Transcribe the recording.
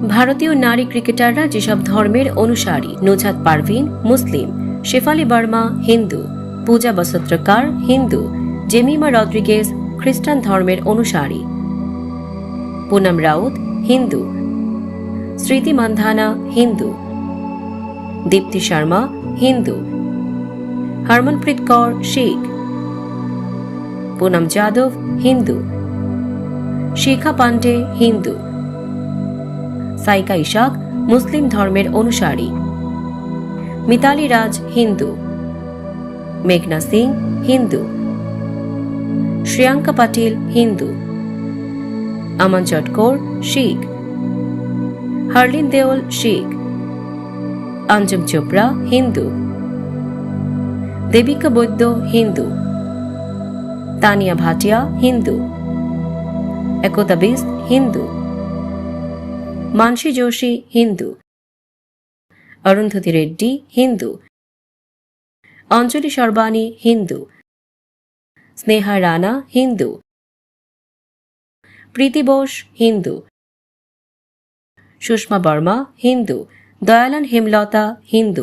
ভারতীয় নারী ক্রিকেটাররা যেসব ধর্মের অনুসারী: নুজহাত পারভিন মুসলিম, শেফালি বার্মা হিন্দু, পূজা বসত্রকার হিন্দু, জেমিমা রদ্রিগেজ খ্রিস্টান ধর্মের অনুসারী, পুনম রাউত হিন্দু, স্মৃতি মান্ধানা হিন্দু, দীপ্তি শর্মা হিন্দু, হরমনপ্রীত কৌর শিখ, পুনম যাদব হিন্দু, শিখা পান্ডে হিন্দু, সাইকা ইশাক মুসলিম ধর্মের অনুসারী, মিতালি রাজ হিন্দু, মেঘনা সিং হিন্দু, শ্রেয়াঙ্কা পাটিল হিন্দু, আমান চটকোর শিখ, হার্লিন দেওল শিখ, অঞ্জুম চোপড়া হিন্দু, দেবিকা বৈদ্য হিন্দু, তানিয়া ভাটিয়া হিন্দু, একতা বিস্ত হিন্দু, মানসী যোশী হিন্দু, অরুন্ধতী রেড্ডি হিন্দু, অঞ্জলি শর্বাণী হিন্দু, স্নেহা রানা হিন্দু, প্রীতি বোস হিন্দু, সুষমা বর্মা হিন্দু, দয়ালান হেমলতা হিন্দু।